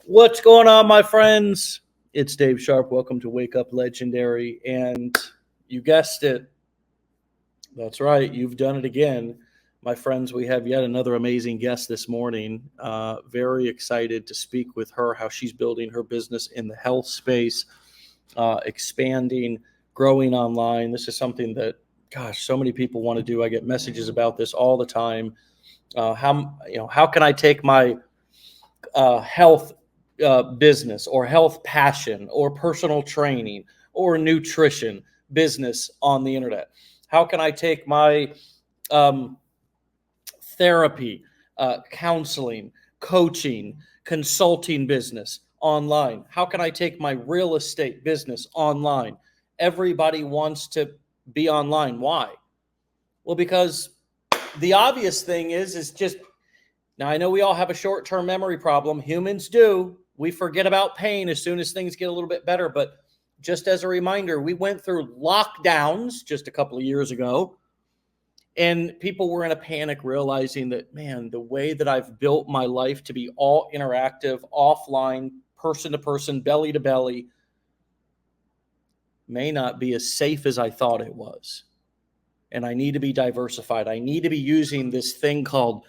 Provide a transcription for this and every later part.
What's going on, my friends? It's Dave Sharpe. Welcome to Wake Up Legendary. And you guessed it. That's right. You've done it again. My friends, we have yet another amazing guest this morning. Very excited to speak with her, how she's building her business in the health space, expanding, growing online. This is something that, gosh, so many people want to do. I get messages about this all the time. How can I take my health business or health passion or personal training or nutrition business on the internet? How can I take my um, therapy, counseling, coaching, consulting business online? How can I take my real estate business online? Everybody wants to be online. Why? Well, because the obvious thing is just now, I know we all have a short-term memory problem. Humans do. We forget about pain as soon as things get a little bit better. But just as a reminder, we went through lockdowns just a couple of years ago, and people were in a panic realizing that, man, the way that I've built my life to be all interactive, offline, person to person, belly to belly, may not be as safe as I thought it was. And I need to be diversified. I need to be using this thing called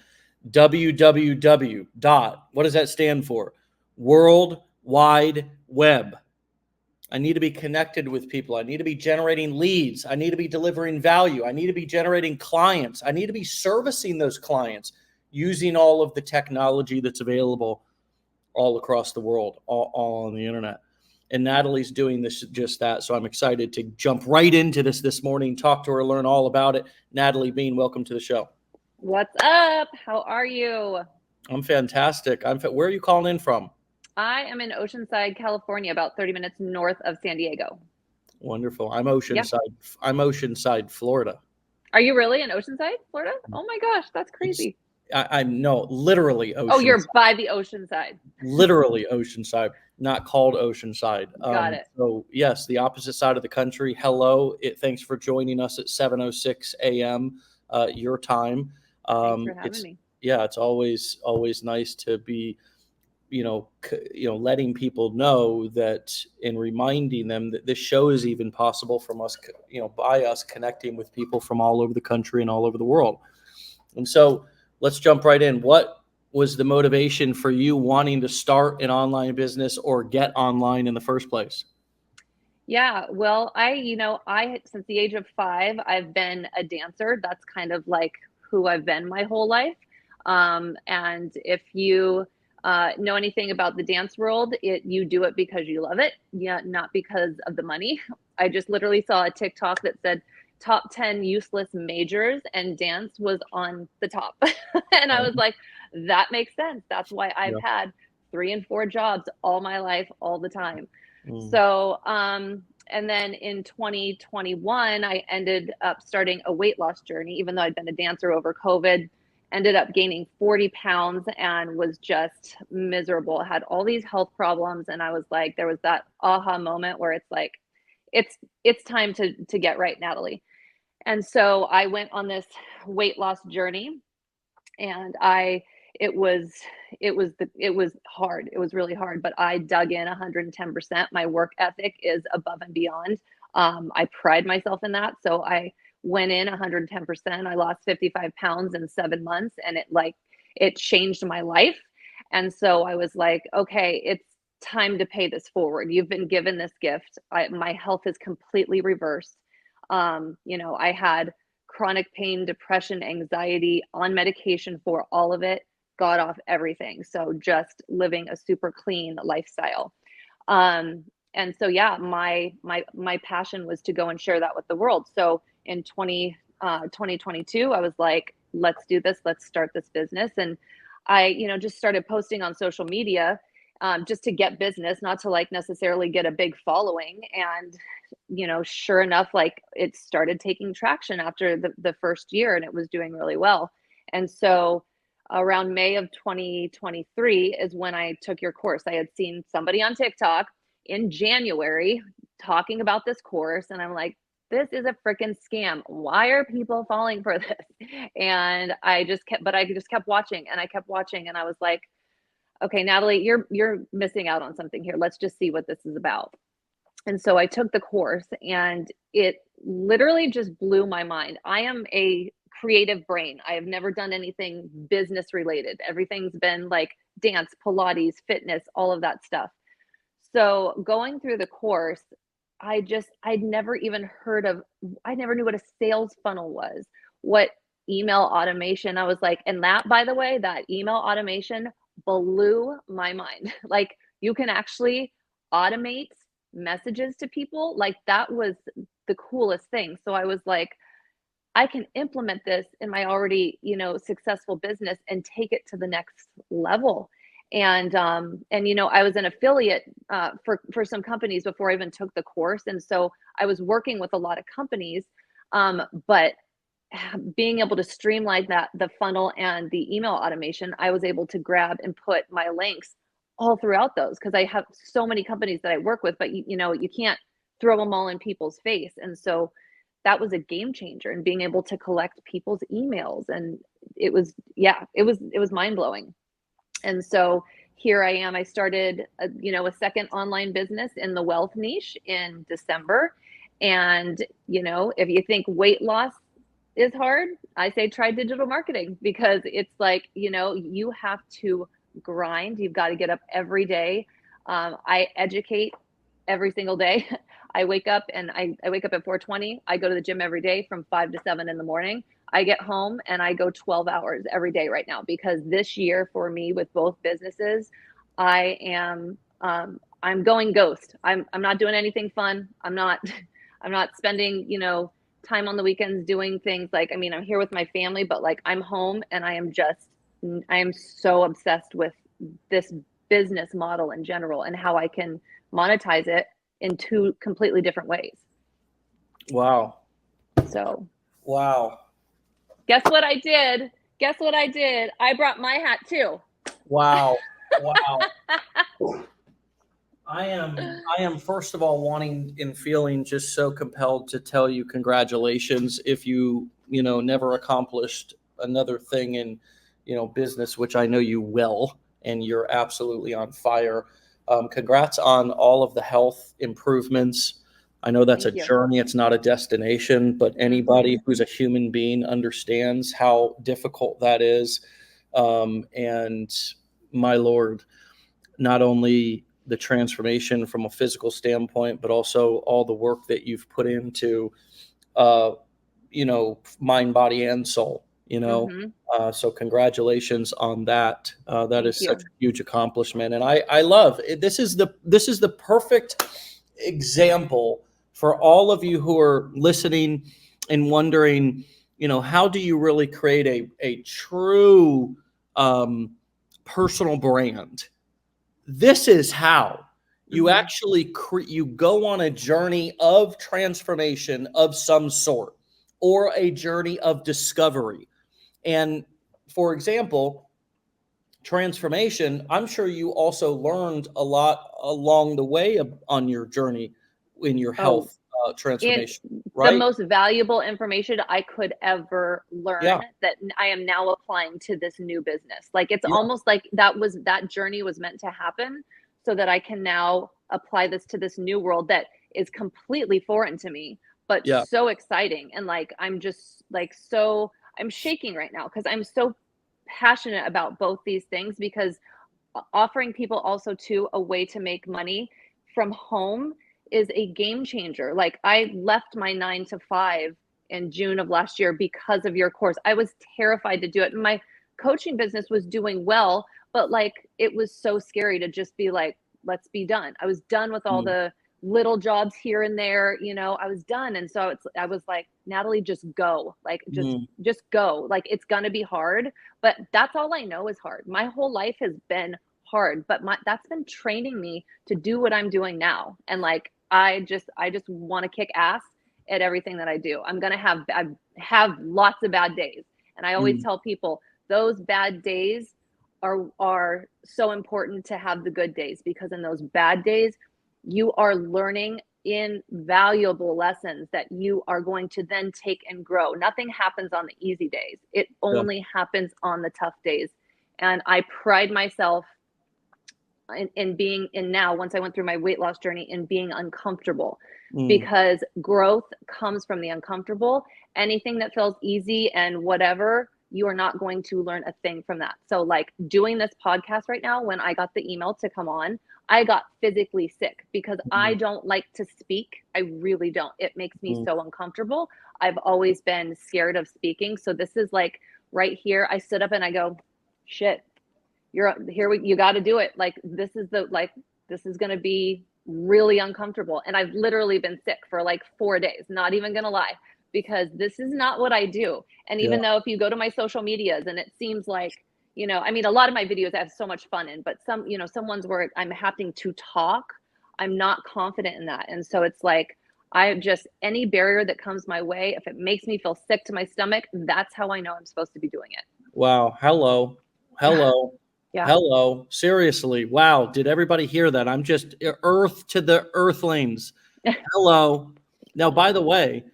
www dot, what does that stand for? World Wide Web. I need to be connected with people. I need to be generating leads. I need to be delivering value. I need to be generating clients. I need to be servicing those clients using all of the technology that's available all across the world, all on the internet. And Natalie's doing just that. So I'm excited to jump right into this morning, talk to her, learn all about it. Natalie Bean, welcome to the show. What's up? How are you? I'm fantastic. Where are you calling in from? I am in Oceanside, California, about 30 minutes north of San Diego. Wonderful. I'm Yeah. Oceanside, Florida. Are you really in Oceanside, Florida? Oh my gosh, that's crazy. I'm no, literally Oh, you're Oceanside. by the Oceanside. Literally Oceanside, not called Oceanside. Got it. So yes, the opposite side of the country. Hello. Thanks for joining us at 7:06 a.m. Your time. Thanks for having me. It's always nice to be letting people know that and reminding them that this show is even possible from us, by us connecting with people from all over the country and all over the world. And so let's jump right in. What was the motivation for you wanting to start an online business or get online in the first place? Yeah, well, I since the age of 5, I've been a dancer. That's kind of like who I've been my whole life. And if you know anything about the dance world, you do it because you love it, yeah, not because of the money. I just literally saw a TikTok that said top 10 useless majors, and dance was on the top. And I was like, that makes sense. That's why I've Yeah. had 3 and 4 jobs all my life, all the time. Mm. So, and then in 2021, I ended up starting a weight loss journey, even though I'd been a dancer over COVID, ended up gaining 40 pounds and was just miserable. I had all these health problems. And I was like, there was that aha moment where it's like, it's time to get right, Natalie. And so I went on this weight loss journey, and it was it was hard. It was really hard, but I dug in 110%. My work ethic is above and beyond. I pride myself in that. So I went in 110%. I lost 55 pounds in 7 months, and it changed my life. And so I was like, okay, it's time to pay this forward. You've been given this gift. My health is completely reversed. I had chronic pain, depression, anxiety, on medication for all of it, got off everything. So just living a super clean lifestyle. And so, yeah, my passion was to go and share that with the world. So in 2022, I was like, let's do this. Let's start this business. And I, just started posting on social media, just to get business, not to like necessarily get a big following. And sure enough, like it started taking traction after the first year, and it was doing really well. And so around May of 2023 is when I took your course. I had seen somebody on TikTok in January talking about this course, and I'm like, this is a freaking scam. Why are people falling for this? And I just kept watching, and I kept watching, and I was like, okay, Natalie, you're missing out on something here. Let's just see what this is about. And so I took the course and it literally just blew my mind. I am a creative brain. I have never done anything business related. Everything's been like dance, Pilates, fitness, all of that stuff. So going through the course, I'd never even heard of, I never knew what a sales funnel was, what email automation. I was like, and that, by the way, that email automation blew my mind. Like you can actually automate messages to people. Like that was the coolest thing. So I was like, I can implement this in my already, successful business and take it to the next level. And I was an affiliate for some companies before I even took the course, and so I was working with a lot of companies, but being able to streamline the funnel and the email automation, I was able to grab and put my links all throughout those because I have so many companies that I work with, but you can't throw them all in people's face, and so that was a game changer and being able to collect people's emails. And it was mind blowing. And so here I am. I started a second online business in the wealth niche in December. And, if you think weight loss is hard, I say try digital marketing because it's like, you have to grind. You've got to get up every day. I educate every single day. I wake up and I wake up at 4:20. I go to the gym every day from 5 to 7 in the morning. I get home and I go 12 hours every day right now because this year for me with both businesses, I am I'm going ghost. I'm not doing anything fun. I'm not I'm not spending, time on the weekends doing things like, I'm here with my family, but like I'm home and I am so obsessed with this business model in general and how I can monetize it in two completely different ways. Wow. So, wow. Guess what I did? I brought my hat too. Wow. Wow. I am first of all wanting and feeling just so compelled to tell you congratulations if you never accomplished another thing in business, which I know you will, and you're absolutely on fire. Congrats on all of the health improvements. I know that's Thank a you. journey, it's not a destination, but anybody who's a human being understands how difficult that is. And my Lord, not only the transformation from a physical standpoint, but also all the work that you've put into, mind, body, and soul. So congratulations on that. That is such a huge accomplishment, and I love it. This is the perfect example for all of you who are listening and wondering, how do you really create a true personal brand? This is how you actually you go on a journey of transformation of some sort or a journey of discovery. And for example, transformation, I'm sure you also learned a lot along the way on your journey in your health transformation, right? The most valuable information I could ever learn that I am now applying to this new business. Like it's almost like that journey was meant to happen so that I can now apply this to this new world that is completely foreign to me, but so exciting. And like, I'm just like, I'm shaking right now because I'm so passionate about both these things because offering people also too a way to make money from home is a game changer. Like I left my 9 to 5 in June of last year because of your course. I was terrified to do it. My coaching business was doing well, but like it was so scary to just be like, let's be done. I was done with all the little jobs here and there, I was done. And so I was like, Natalie, just go. Like just go. Like it's gonna be hard, but that's all I know is hard. My whole life has been hard, but that's been training me to do what I'm doing now. And like I just want to kick ass at everything that I do. I have lots of bad days. And I always tell people those bad days are so important to have the good days, because in those bad days, you are learning invaluable lessons that you are going to then take and grow. Nothing happens on the easy days. It only happens on the tough days. And I pride myself in being in now, once I went through my weight loss journey, in being uncomfortable, Mm. because growth comes from the uncomfortable. Anything that feels easy and whatever, you are not going to learn a thing from that. So like doing this podcast right now, when I got the email to come on, I got physically sick because I don't like to speak. I really don't. It makes me so uncomfortable. I've always been scared of speaking. So this is like right here, I stood up and I go, shit, you're here. You got to do it. Like, this is going to be really uncomfortable. And I've literally been sick for like 4 days, not even going to lie, because this is not what I do. And even though if you go to my social medias and it seems like, you know, I mean, a lot of my videos I have so much fun in, but some, you know, some ones where I'm having to talk, I'm not confident in that. And so it's like, any barrier that comes my way, if it makes me feel sick to my stomach, that's how I know I'm supposed to be doing it. Wow. Hello. Yeah. Hello. Seriously. Wow. Did everybody hear that? I'm just earth to the earthlings. Hello. Now, by the way,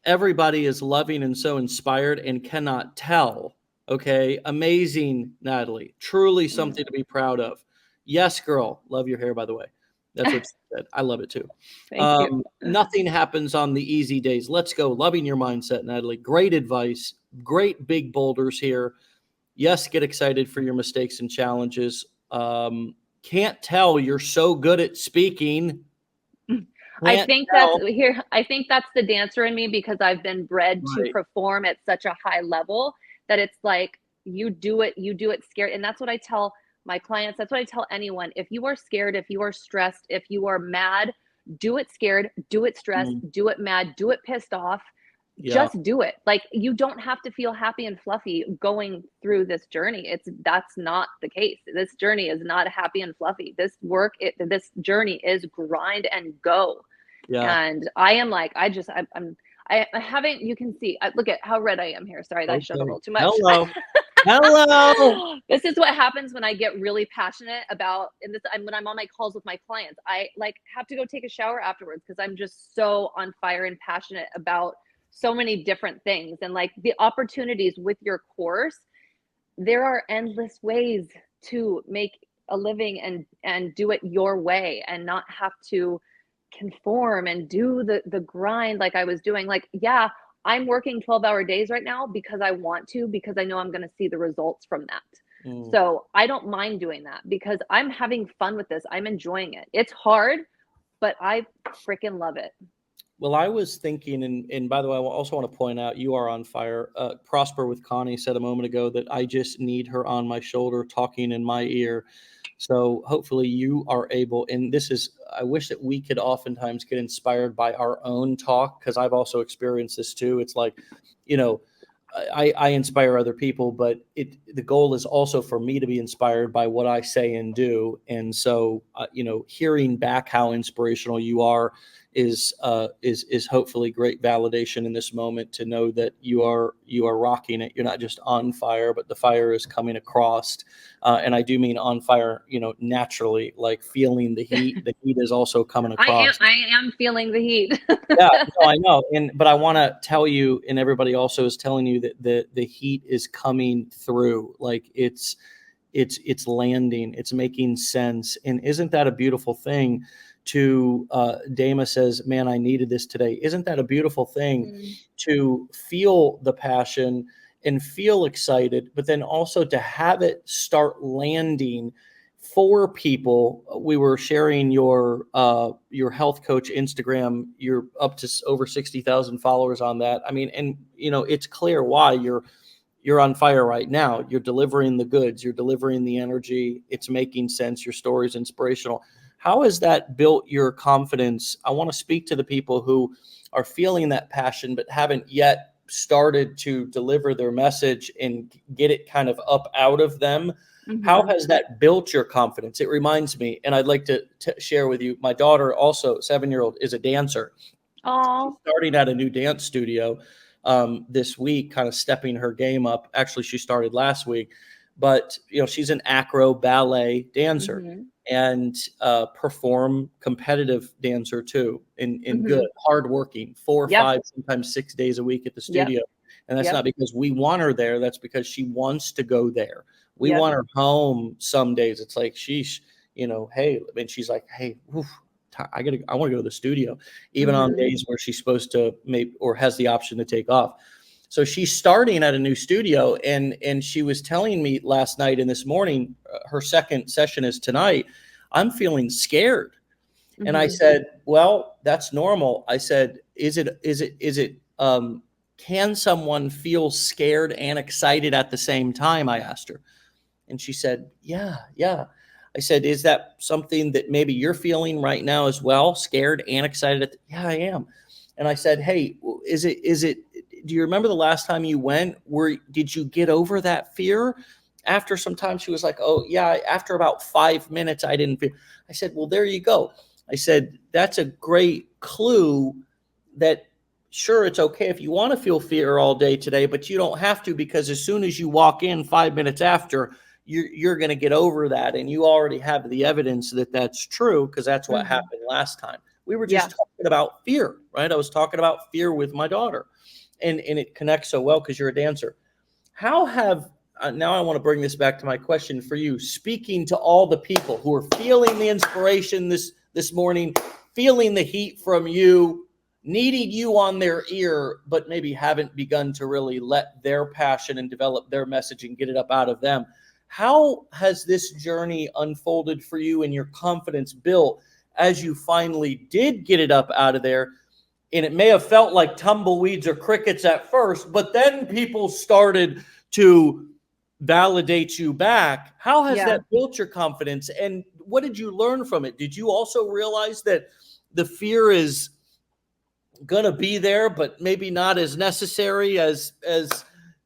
everybody is loving and so inspired and cannot tell. Okay. Amazing, Natalie. Truly something to be proud of. Yes, girl. Love your hair, by the way. That's what she said. I love it too. Thank you. Nothing happens on the easy days. Let's go. Loving your mindset, Natalie. Great advice. Great big boulders here. Yes, get excited for your mistakes and challenges. Can't tell you're so good at speaking. I think that's the dancer in me, because I've been bred to perform at such a high level that it's like, you do it scared. And that's what I tell my clients. That's what I tell anyone. If you are scared, if you are stressed, if you are mad, do it scared, do it stressed, do it mad, do it pissed off. Just do it. Like, you don't have to feel happy and fluffy going through this journey. That's not the case. This journey is not happy and fluffy. This journey is grind and go. Yeah. And I am like, I haven't, you can see, look at how red I am here. Sorry, I showed a little too much. Hello. This is what happens when I get really passionate about, when I'm on my calls with my clients, I like have to go take a shower afterwards, because I'm just so on fire and passionate about so many different things. And like the opportunities with your course, there are endless ways to make a living and do it your way, and not have to conform and do the grind like I was doing. Like, yeah, I'm working 12-hour days right now because I want to, because I know I'm going to see the results from that. So I don't mind doing that, because I'm having fun with this. I'm enjoying it. It's hard, but I freaking love it. Well, I was thinking, and by the way, I also want to point out, you are on fire. Prosper with Connie said a moment ago that I just need her on my shoulder talking in my ear. So hopefully you are able, and I wish that we could oftentimes get inspired by our own talk, because I've also experienced this too. It's like, you know, I inspire other people, but the goal is also for me to be inspired by what I say and do. And so, you know, hearing back how inspirational you are is hopefully great validation in this moment, to know that you are rocking it. You're not just on fire, but the fire is coming across. And I do mean on fire, you know, naturally, like feeling the heat. The heat is also coming across. I am feeling the heat. Yeah, no, I know. But I want to tell you, and everybody also is telling you, that the heat is coming through. Like it's landing. It's making sense. And isn't that a beautiful thing? Dama says, man, I needed this today. Isn't that a beautiful thing to feel the passion and feel excited, but then also to have it start landing for people? We were sharing your health coach Instagram. You're up to over 60,000 followers on that. I mean, and you know, it's clear why you're on fire right now. You're delivering the goods. You're delivering the energy. It's making sense. Your story is inspirational. How has that built your confidence? I want to speak to the people who are feeling that passion, but haven't yet started to deliver their message and get it kind of up out of them. How has that built your confidence? It reminds me, and I'd like to share with you, my daughter, also 7-year-old, is a dancer. Oh, Starting at a new dance studio this week, kind of stepping her game up. Actually, she started last week, but you know, she's an acro ballet dancer and perform competitive dancer too, in good, hardworking, 4, 5, sometimes 6 days a week at the studio. And that's not because we want her there. That's because she wants to go there. We want her home some days. It's like, sheesh, hey, and she's like, hey, oof, I want to go to the studio, even on days where she's supposed to or has the option to take off. So she's starting at a new studio, and she was telling me last night and this morning, her second session is tonight. I'm feeling scared. And I said, well, that's normal. I said, can someone feel scared and excited at the same time? I asked her. And she said, yeah. I said, is that something that maybe you're feeling right now as well? Scared and excited? Yeah, I am. And I said, hey, do you remember the last time you went? Did you get over that fear? After some time, she was like, oh yeah, after about 5 minutes, I didn't feel. I said, well, there you go. I said, that's a great clue that sure, it's okay if you want to feel fear all day today, but you don't have to, because as soon as you walk in 5 minutes after, you're going to get over that. And you already have the evidence that that's true, because that's what happened last time. We were just talking about fear, right? I was talking about fear with my daughter, and it connects so well because you're a dancer. How have, now I want to bring this back to my question for you, speaking to all the people who are feeling the inspiration this morning, feeling the heat from you, needing you on their ear, but maybe haven't begun to really let their passion and develop their message and get it up out of them. How has this journey unfolded for you and your confidence built as you finally did get it up out of there? And it may have felt like tumbleweeds or crickets at first, but then people started to validate you back. How has that built your confidence? And what did you learn from it? Did you also realize that the fear is going to be there, but maybe not as necessary as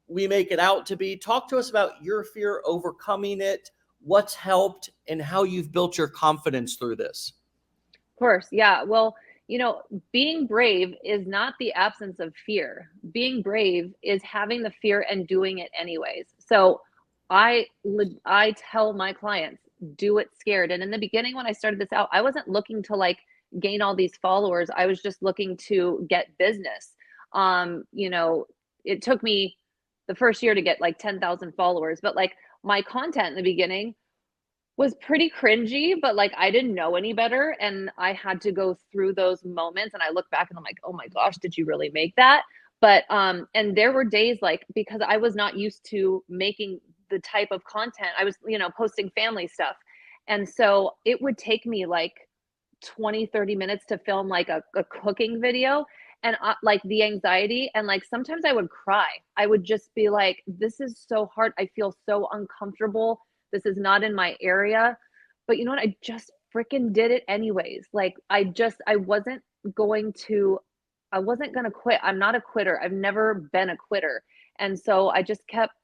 we make it out to be? Talk to us about your fear, overcoming it, what's helped, and how you've built your confidence through this. Of course. Yeah. Well, being brave is not the absence of fear. Being brave is having the fear and doing it anyways. So I tell my clients, do it scared. And in the beginning, when I started this out, I wasn't looking to gain all these followers. I was just looking to get business. It took me the first year to get 10,000 followers, but my content in the beginning was pretty cringy, but I didn't know any better, and I had to go through those moments, and I look back and I'm like, oh my gosh, did you really make that? But and there were days because I was not used to making the type of content. I was posting family stuff, and so it would take me 20-30 minutes to film a cooking video, and the anxiety, and sometimes I would cry. I would just be like, this is so hard. I feel so uncomfortable. This is not in my area. But you know what? I just freaking did it anyways. I wasn't going to quit. I'm not a quitter. I've never been a quitter. And so I just kept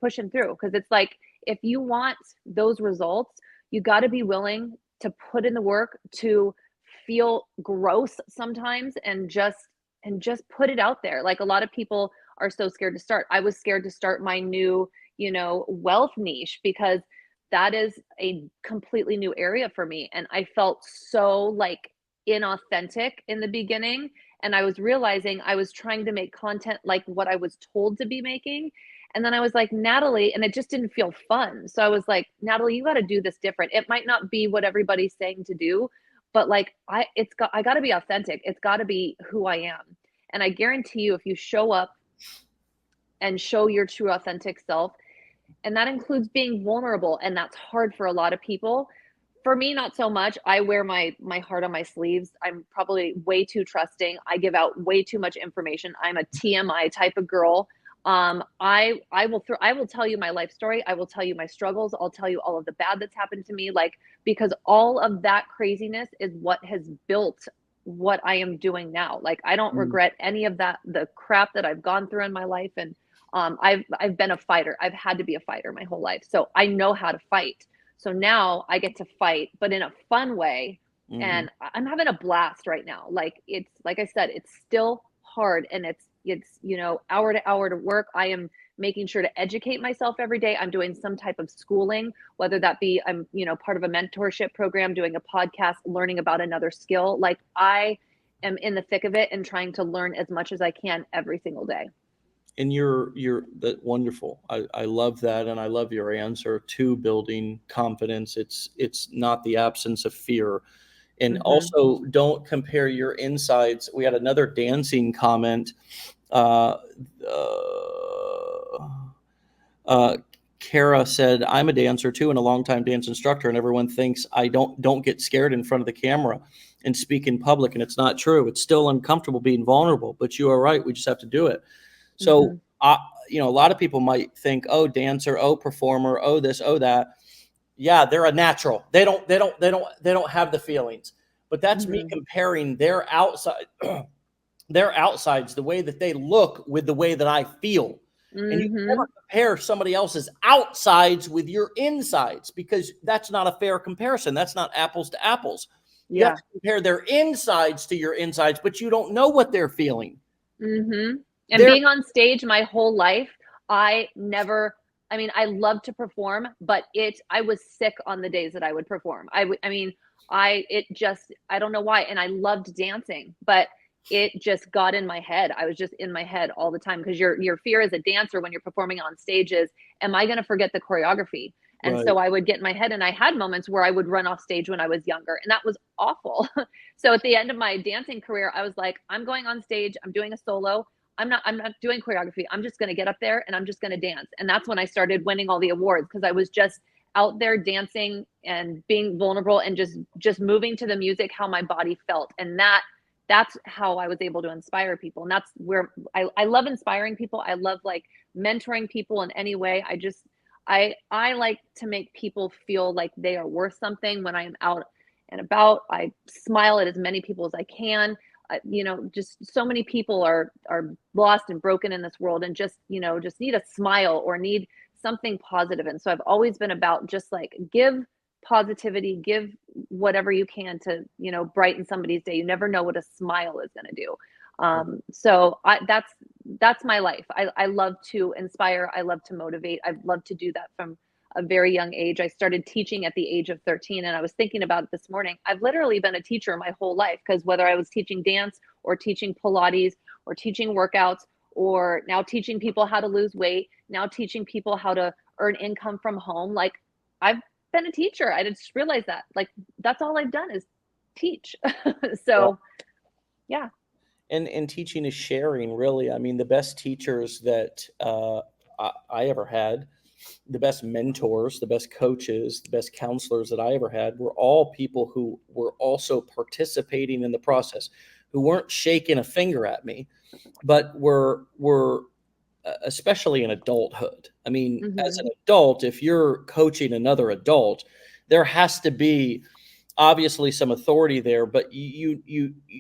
pushing through, because it's if you want those results, you got to be willing to put in the work, to feel gross sometimes, and just put it out there. A lot of people are so scared to start. I was scared to start my new wealth niche, because that is a completely new area for me. And I felt so inauthentic in the beginning. And I was realizing I was trying to make content like what I was told to be making. And then I was like, Natalie, and it just didn't feel fun. So I was like, Natalie, you got to do this different. It might not be what everybody's saying to do, but I got to be authentic. It's got to be who I am. And I guarantee you, if you show up and show your true authentic self, and that includes being vulnerable, and that's hard for a lot of people. For me, not so much. I wear my heart on my sleeves. I'm probably way too trusting. I give out way too much information. I'm a TMI type of girl. I will tell you my life story. I will tell you my struggles. I'll tell you all of the bad that's happened to me, because all of that craziness is what has built what I am doing now. I don't regret any of that, the crap that I've gone through in my life. And I've been a fighter. I've had to be a fighter my whole life. So I know how to fight. So now I get to fight, but in a fun way. And I'm having a blast right now. It's, like I said, it's still hard, and it's hour to hour to work. I am making sure to educate myself every day. I'm doing some type of schooling, whether that be I'm part of a mentorship program, doing a podcast, learning about another skill. I am in the thick of it and trying to learn as much as I can every single day. And you're that wonderful. I love that. And I love your answer to building confidence. It's not the absence of fear. And also don't compare your insides. We had another dancing comment. Uh, uh, Kara said, I'm a dancer too and a longtime dance instructor, and everyone thinks I don't get scared in front of the camera and speak in public. And it's not true. It's still uncomfortable being vulnerable, but you are right. We just have to do it. So, a lot of people might think, oh, dancer, oh, performer, oh, this, oh, that. Yeah, they're a natural. They don't have the feelings. But that's me comparing their outside, their outsides, the way that they look with the way that I feel. And you can never compare somebody else's outsides with your insides, because that's not a fair comparison. That's not apples to apples. You have to compare their insides to your insides, but you don't know what they're feeling. And being on stage my whole life, I love to perform, but I was sick on the days that I would perform. I don't know why. And I loved dancing, but it just got in my head. I was just in my head all the time, because your fear as a dancer when you're performing on stage is, am I going to forget the choreography? And so I would get in my head, and I had moments where I would run off stage when I was younger, and that was awful. So at the end of my dancing career, I was like, I'm going on stage, I'm doing a solo. I'm not doing choreography. I'm just going to get up there and I'm just going to dance. And that's when I started winning all the awards, because I was just out there dancing and being vulnerable and just moving to the music, how my body felt. And that's how I was able to inspire people. And that's where I love inspiring people. I love like mentoring people in any way. I like to make people feel like they are worth something when I am out and about. I smile at as many people as I can. Just so many people are lost and broken in this world, and just need a smile or need something positive. And so I've always been about just like, give positivity, give whatever you can to, brighten somebody's day. You never know what a smile is going to do. So that's my life. I love to inspire. I love to motivate. I've loved to do that from a very young age. I started teaching at the age of 13, and I was thinking about it this morning. I've literally been a teacher my whole life, because whether I was teaching dance or teaching Pilates or teaching workouts, or now teaching people how to lose weight, now teaching people how to earn income from home, like, I've been a teacher. I just realized that, like, that's all I've done is teach. So yeah. And teaching is sharing, really. I mean, the best teachers that I ever had, the best mentors, the best coaches, the best counselors that I ever had were all people who were also participating in the process, who weren't shaking a finger at me, but were especially in adulthood. I mean, as an adult, if you're coaching another adult, there has to be obviously some authority there, but you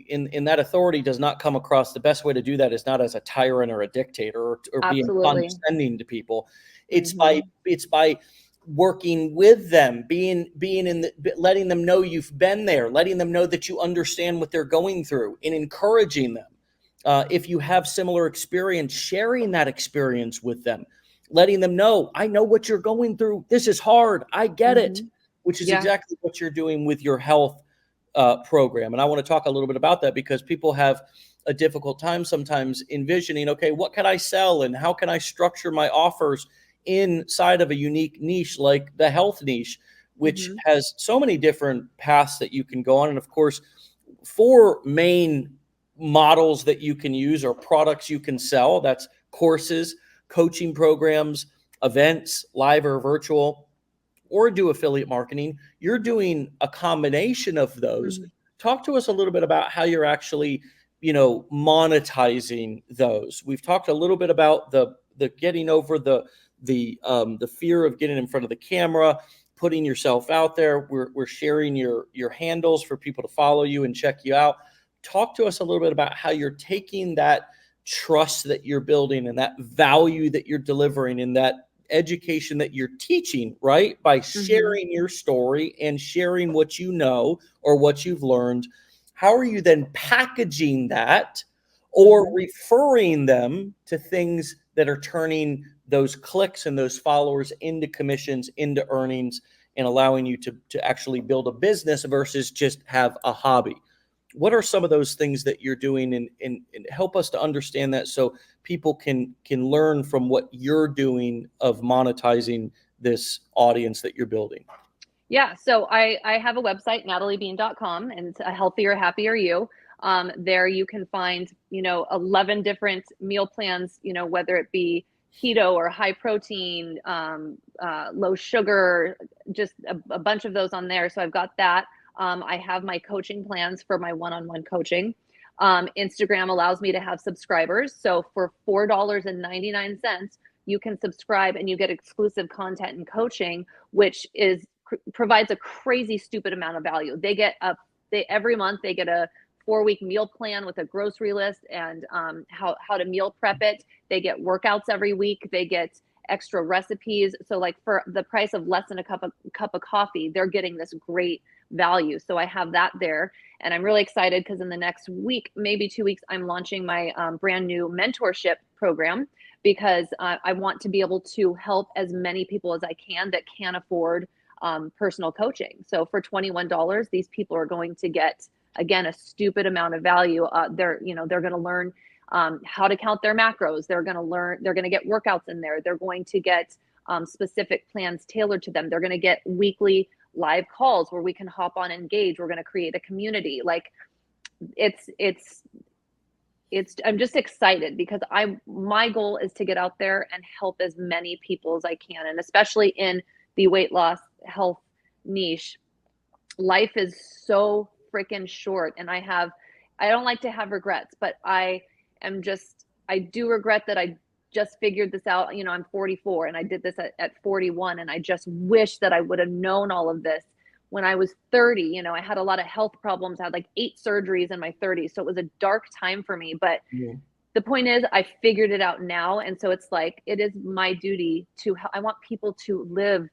in that authority does not come across. The best way to do that is not as a tyrant or a dictator, or being condescending to people. It's by working with them, being letting them know you've been there, letting them know that you understand what they're going through, and encouraging them. If you have similar experience, sharing that experience with them, letting them know, I know what you're going through. This is hard. I get it. Which is exactly what you're doing with your health program. And I want to talk a little bit about that, because people have a difficult time sometimes envisioning, okay, what can I sell and how can I structure my offers inside of a unique niche like the health niche, which has so many different paths that you can go on. And of course, 4 main models that you can use, or products you can sell. That's courses, coaching programs, events, live or virtual, or do affiliate marketing. You're doing a combination of those. Talk to us a little bit about how you're actually, monetizing those. We've talked a little bit about the getting over the fear of getting in front of the camera, putting yourself out there. We're sharing your handles for people to follow you and check you out. Talk to us a little bit about how you're taking that trust that you're building and that value that you're delivering and that education that you're teaching, right? By sharing your story and sharing what you know or what you've learned. How are you then packaging that or referring them to things that are turning those clicks and those followers into commissions, into earnings, and allowing you to actually build a business versus just have a hobby? what are some of those things that you're doing, and help us to understand that so people can learn from what you're doing of monetizing this audience that you're building? Yeah, so I have a website, nataliebean.com, and it's a healthier, happier you. There you can find, 11 different meal plans, whether it be keto or high protein, low sugar, just a bunch of those on there. So I've got that. I have my coaching plans for my one-on-one coaching. Instagram allows me to have subscribers. So for $4.99, you can subscribe and you get exclusive content and coaching, which provides a crazy stupid amount of value. They every month they get a 4-week meal plan with a grocery list and how to meal prep it. They get workouts every week. They get extra recipes. So like for the price of less than a cup of coffee, they're getting this great value. So I have that there, and I'm really excited because in the next week, maybe 2 weeks, I'm launching my brand new mentorship program, because I want to be able to help as many people as I can that can't afford personal coaching. So for $21, these people are going to get, again, a stupid amount of value. They're going to learn how to count their macros. They're going to get workouts in there. They're going to get specific plans tailored to them. They're going to get weekly live calls where we can hop on and engage. We're going to create a community. Like I'm just excited because my goal is to get out there and help as many people as I can. And especially in the weight loss health niche, life is so freaking short. And I don't like to have regrets, but I do regret that I just figured this out. I'm 44 and I did this at 41. And I just wish that I would have known all of this when I was 30. I had a lot of health problems. I had like 8 surgeries in my 30s. So it was a dark time for me. But the point is, I figured it out now. And so it's like, it is my duty I want people to live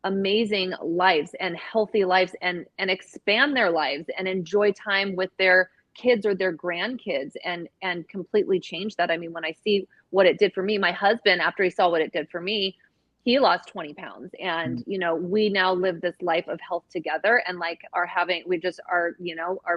amazing lives and healthy lives and expand their lives and enjoy time with their kids or their grandkids and completely change that. I mean, when I see what it did for me, my husband, after he saw what it did for me, he lost 20 pounds. And, we now live this life of health together, and like our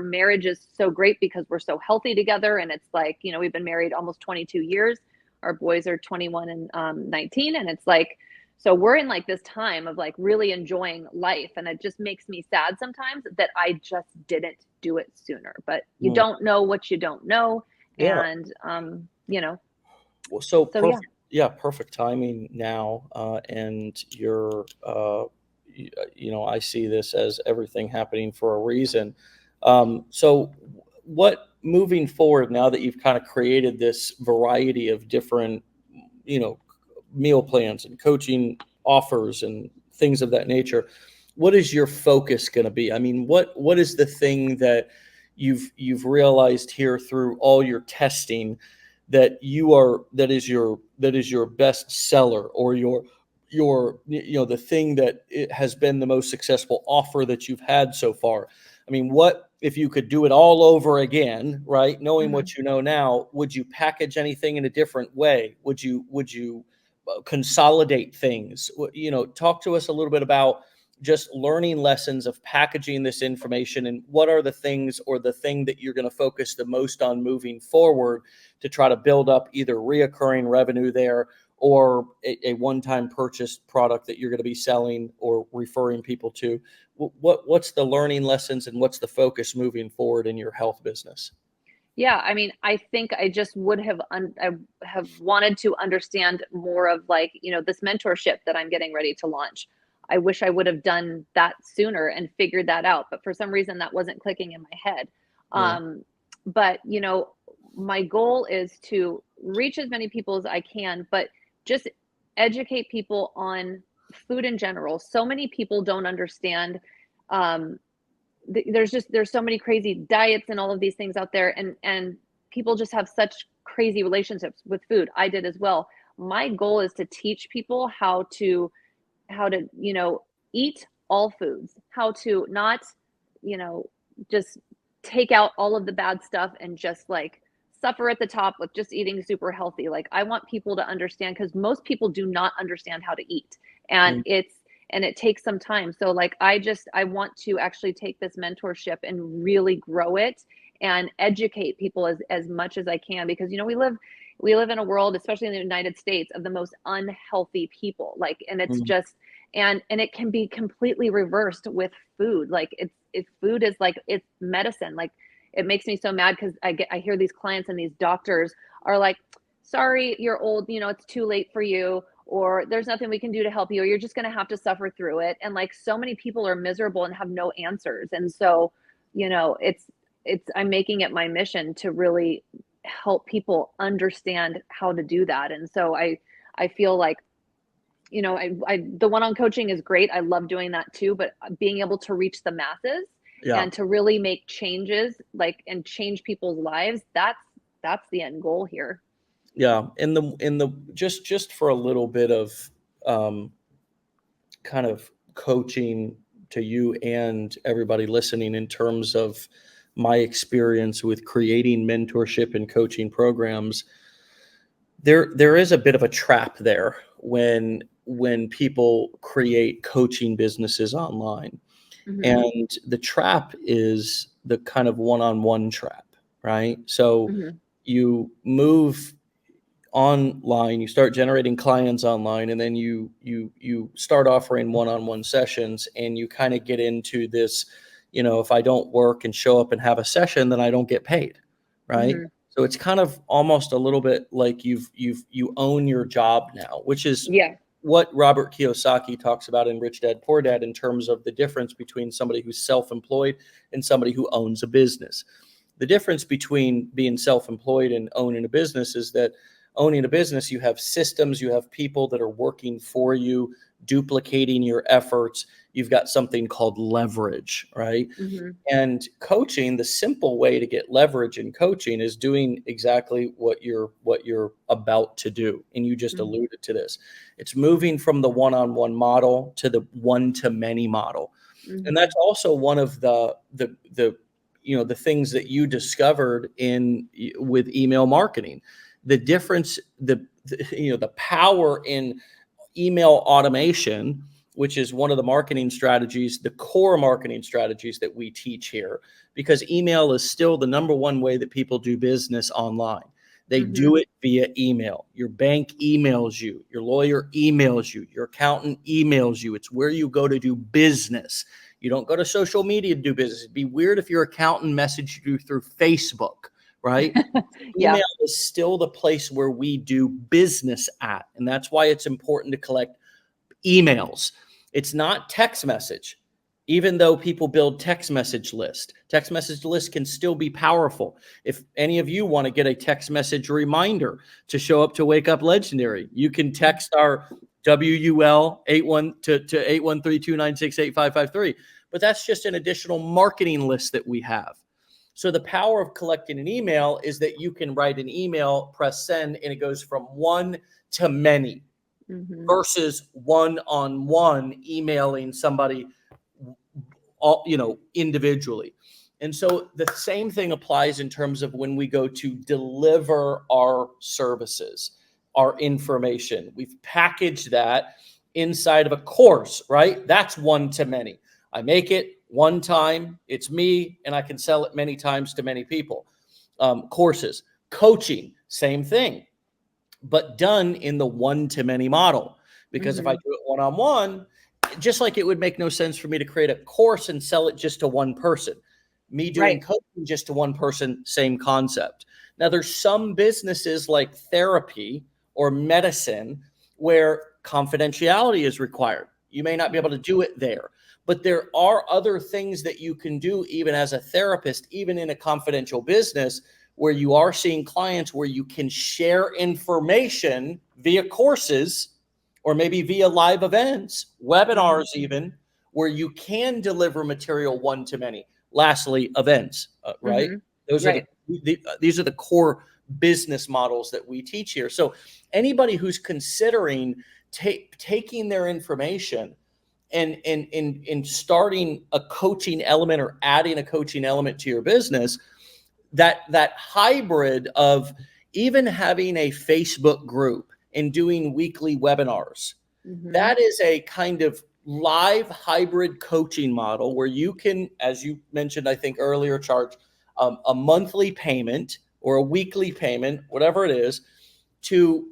marriage is so great because we're so healthy together. And it's like, we've been married almost 22 years. Our boys are 21 and 19. And it's like, so we're in like this time of like really enjoying life. And it just makes me sad sometimes that I just didn't do it sooner, but you don't know what you don't know. Yeah. And, well, so perfect. Yeah. Perfect timing now. And you're, I see this as everything happening for a reason. So what, moving forward, now that you've kind of created this variety of different, meal plans and coaching offers and things of that nature, what is your focus going to be? I mean, what is the thing that you've realized here through all your testing that is your best seller, or your the thing that it has been the most successful offer that you've had so far? I mean, what if you could do it all over again, right? Knowing what you know now, would you package anything in a different way? Would you consolidate things? Talk to us a little bit about just learning lessons of packaging this information, and what are the things, or the thing that you're going to focus the most on moving forward to try to build up either reoccurring revenue there, or a one-time purchase product that you're going to be selling or referring people to. What's the learning lessons, and what's the focus moving forward in your health business? Yeah, I mean, I think I just would have I have wanted to understand more of like, this mentorship that I'm getting ready to launch. I wish I would have done that sooner and figured that out, but for some reason that wasn't clicking in my head. But my goal is to reach as many people as I can, but just educate people on food in general. So many people don't understand. There's so many crazy diets and all of these things out there, and people just have such crazy relationships with food. I did as well. My goal is to teach people how to eat all foods, how to not just take out all of the bad stuff and just like suffer at the top with just eating super healthy. Like, I want people to understand, because most people do not understand how to eat, and it takes some time. So like, I want to actually take this mentorship and really grow it and educate people as much as I can, because, you know, we live in a world, especially in the United States, of the most unhealthy people. Like, and it's Mhm. just, and it can be completely reversed with food. Like, food is like, it's medicine. Like, it makes me so mad because I hear these clients and these doctors are like, sorry, you're old, you know, it's too late for you, or there's nothing we can do to help you, or you're just going to have to suffer through it. And like, so many people are miserable and have no answers. And so, you know, I'm making it my mission to really help people understand how to do that. And so I feel like, you know, the one-on coaching is great. I love doing that too, but being able to reach the masses Yeah. and to really make changes, like, and change people's lives, that's the end goal here. Yeah. In the just for a little bit of um, kind of coaching to you and everybody listening in terms of my experience with creating mentorship and coaching programs, there is a bit of a trap there when people create coaching businesses online. Mm-hmm. And the trap is the kind of one-on-one trap, right? So Mm-hmm. you move online, you start generating clients online, and then you start offering one-on-one sessions, and you kind of get into this, you know, if I don't work and show up and have a session, then I don't get paid, right? Mm-hmm. So it's kind of almost a little bit like you own your job now, which is Yeah. what Robert Kiyosaki talks about in Rich Dad Poor Dad in terms of the difference between somebody who's self-employed and somebody who owns a business. The difference between being self-employed and owning a business is that owning a business, you have systems, you have people that are working for you, duplicating your efforts. You've got something called leverage, right? Mm-hmm. And coaching, the simple way to get leverage in coaching is doing exactly what you're about to do. And you just Mm-hmm. alluded to this. It's moving from the one-on-one model to the one-to-many model. And Mm-hmm. that's also one of the you know, the things that you discovered in with email marketing. The difference, the you know, the power in email automation, which is one of the marketing strategies, the core marketing strategies that we teach here, because email is still the number one way that people do business online. They Mm-hmm. do it via email. Your bank emails you, your lawyer emails you, your accountant emails you. It's where you go to do business. You don't go to social media to do business. It'd be weird if your accountant messaged you through Facebook, right? Yeah. Email is still the place where we do business at. And that's why it's important to collect emails. It's not text message. Even though people build text message lists can still be powerful. If any of you want to get a text message reminder to show up to Wake Up Legendary, you can text our WUL 81 to 813-296-8553. But that's just an additional marketing list that we have. So the power of collecting an email is that you can write an email, press send, and it goes from one to many Mm-hmm. versus one-on-one emailing somebody, all, you know, individually. And so the same thing applies in terms of when we go to deliver our services, our information. We've packaged that inside of a course, right? That's one to many. I make it one time, it's me, and I can sell it many times to many people. Courses, coaching, same thing, but done in the one-to-many model. Because if I Mm-hmm. do it one-on-one, just like it would make no sense for me to create a course and sell it just to one person. Me doing Right. coaching just to one person, same concept. Now, there's some businesses like therapy or medicine where confidentiality is required. You may not be able to do it there, but there are other things that you can do even as a therapist, even in a confidential business, where you are seeing clients where you can share information via courses or maybe via live events, Mm-hmm. webinars, even where you can deliver material one to many. Lastly, events, right? Mm-hmm. Those are Right. these are the core business models that we teach here. So anybody who's considering taking their information and starting a coaching element or adding a coaching element to your business, that hybrid of even having a Facebook group and doing weekly webinars, Mm-hmm. that is a kind of live hybrid coaching model where you can, as you mentioned, I think earlier, charge a monthly payment or a weekly payment, whatever it is, to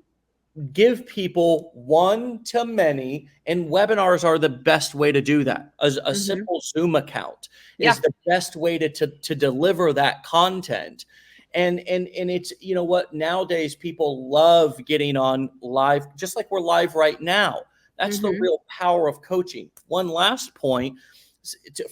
give people one-to-many, and webinars are the best way to do that. A simple Zoom account is the best way to deliver that content. And it's, you know what, nowadays people love getting on live, just like we're live right now. That's the real power of coaching. One last point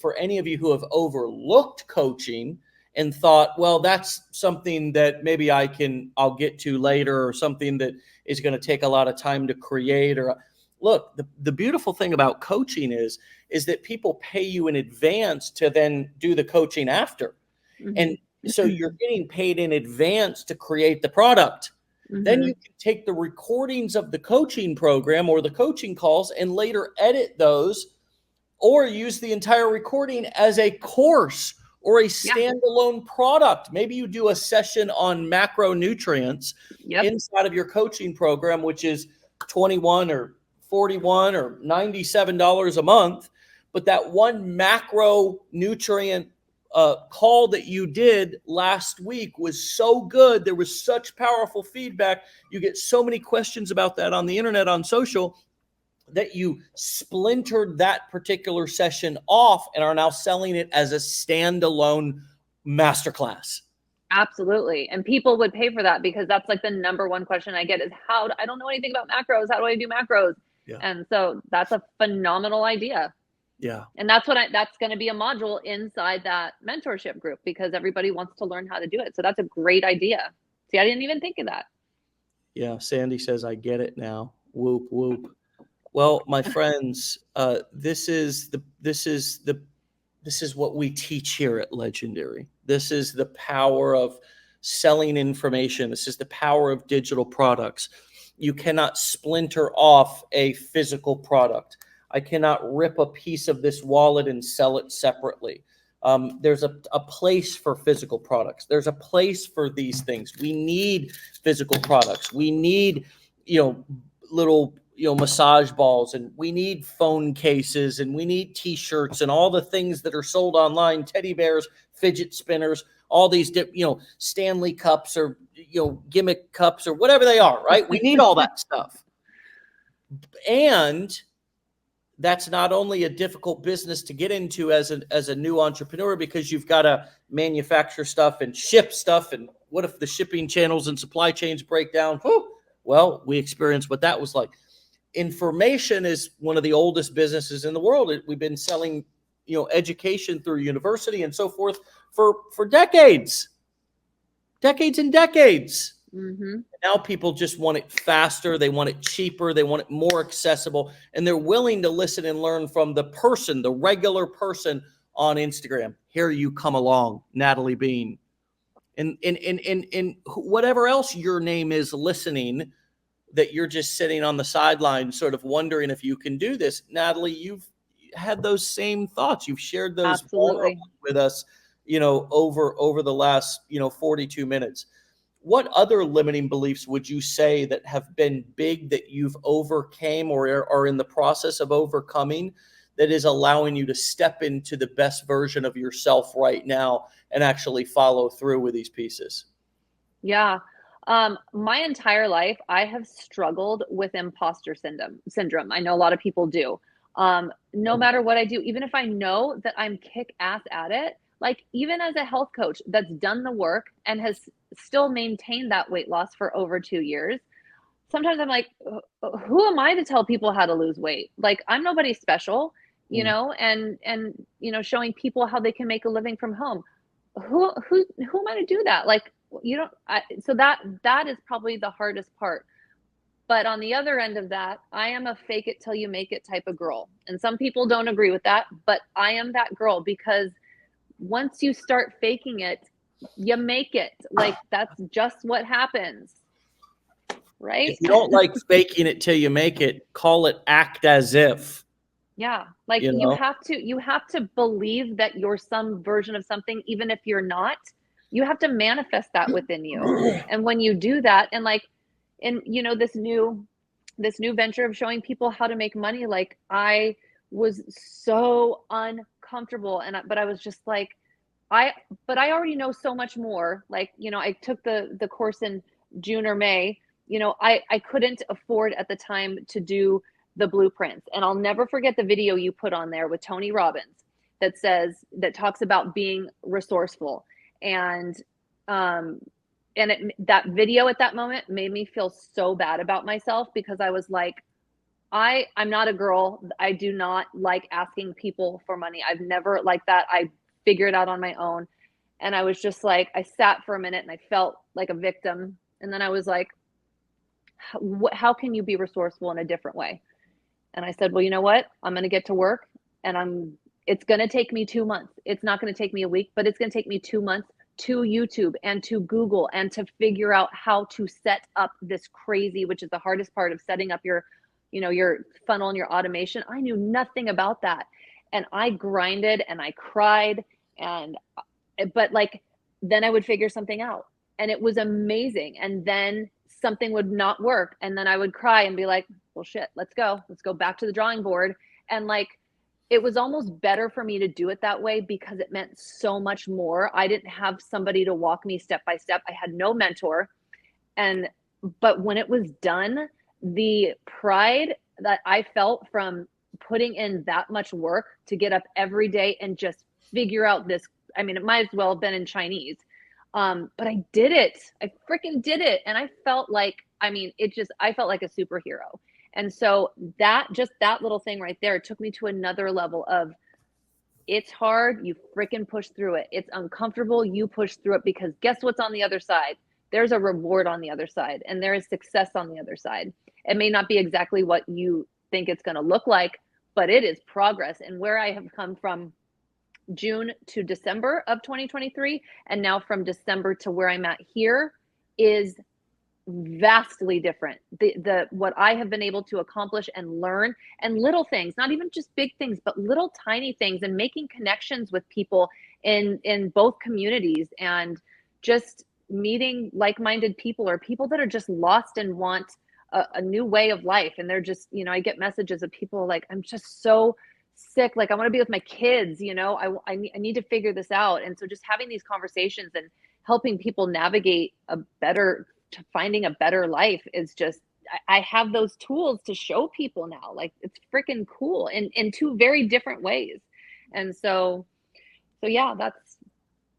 for any of you who have overlooked coaching and thought, well, that's something that maybe I'll get to later, or something that is going to take a lot of time to create. Or look, the beautiful thing about coaching is that people pay you in advance to then do the coaching after. And so you're getting paid in advance to create the product. Then you can take the recordings of the coaching program or the coaching calls and later edit those, or use the entire recording as a course or a standalone product. Maybe you do a session on macronutrients inside of your coaching program, which is $21 or $41 or $97 a month. But that one macronutrient call that you did last week was so good. There was such powerful feedback. You get so many questions about that on the internet, on social, that you splintered that particular session off and are now selling it as a standalone masterclass. Absolutely. And people would pay for that, because that's like the number one question I get is, I don't know anything about macros. How do I do macros? Yeah. And so that's a phenomenal idea. Yeah. And that's going to be a module inside that mentorship group, because everybody wants to learn how to do it. So that's a great idea. See, I didn't even think of that. Yeah. Sandy says, I get it now. Whoop, whoop. Well, my friends, this is what we teach here at Legendary. This is the power of selling information. This is the power of digital products. You cannot splinter off a physical product. I cannot rip a piece of this wallet and sell it separately. There's a place for physical products. There's a place for these things. We need physical products. We need, little massage balls, and we need phone cases, and we need t-shirts, and all the things that are sold online, teddy bears, fidget spinners, all these Stanley cups, or gimmick cups, or whatever they are, right? We need all that stuff. And that's not only a difficult business to get into as a new entrepreneur, because you've got to manufacture stuff and ship stuff, and what if the shipping channels and supply chains break down? Whew. Well, we experienced what that was like. Information is one of the oldest businesses in the world. We've been selling, education through university and so forth for decades and decades. Now people just want it faster. They want it cheaper. They want it more accessible, and they're willing to listen and learn from the regular person on Instagram. Here you come along, Natalie Bean, and whatever else your name is listening, that you're just sitting on the sideline sort of wondering if you can do this. Natalie, you've had those same thoughts. You've shared those with us, over the last, 42 minutes. What other limiting beliefs would you say that have been big that you've overcame or are in the process of overcoming, that is allowing you to step into the best version of yourself right now and actually follow through with these pieces? Yeah. My entire life, I have struggled with imposter syndrome. I know a lot of people do. No matter what I do, even if I know that I'm kick ass at it, like even as a health coach that's done the work and has still maintained that weight loss for over 2 years, sometimes I'm like, who am I to tell people how to lose weight? Like, I'm nobody special, and showing people how they can make a living from home. Who am I to do that? Like, so that is probably the hardest part. But on the other end of that, I am a fake it till you make it type of girl. And some people don't agree with that, but I am that girl, because once you start faking it, you make it. Like, that's just what happens. Right? If you don't like faking it till you make it, call it act as if. Yeah. Like, you have to believe that you're some version of something, even if you're not. You have to manifest that within you. And when you do that, and like, in this new venture of showing people how to make money, like, I was so uncomfortable, but I was just like, but I already know so much more. Like, I took the course in June or May. I couldn't afford at the time to do the blueprints. And I'll never forget the video you put on there with Tony Robbins that talks about being resourceful. And that video at that moment made me feel so bad about myself, because I was like, I'm not a girl. I do not like asking people for money. I've never liked that. I figured it out on my own. And I was just like, I sat for a minute and I felt like a victim. And then I was like, how can you be resourceful in a different way? And I said, well, you know what? I'm going to get to work, and it's going to take me 2 months. It's not going to take me a week, but it's going to take me 2 months to YouTube and to Google and to figure out how to set up this crazy, which is the hardest part of setting up your funnel and your automation. I knew nothing about that. And I grinded and I cried, but like, then I would figure something out, and it was amazing. And then something would not work. And then I would cry and be like, well, shit, let's go back to the drawing board. And like, it was almost better for me to do it that way, because it meant so much more. I didn't have somebody to walk me step by step. I had no mentor. But when it was done, the pride that I felt from putting in that much work to get up every day and just figure out this, I mean, it might as well have been in Chinese. But I did it. I freaking did it. And I felt like, I felt like a superhero. And so that little thing right there took me to another level of, it's hard, you freaking push through it. It's uncomfortable, you push through it, because guess what's on the other side? There's a reward on the other side, and there is success on the other side. It may not be exactly what you think it's going to look like, but it is progress. And where I have come from June to December of 2023, and now from December to where I'm at here, is vastly different. What I have been able to accomplish and learn, and little things, not even just big things, but little tiny things, and making connections with people in both communities, and just meeting like-minded people, or people that are just lost and want a new way of life. And they're just, I get messages of people like, I'm just so sick. Like, I want to be with my kids, I need to figure this out. And so just having these conversations and helping people navigate to finding a better life is just, I have those tools to show people now. Like, it's freaking cool in two very different ways. And so yeah, that's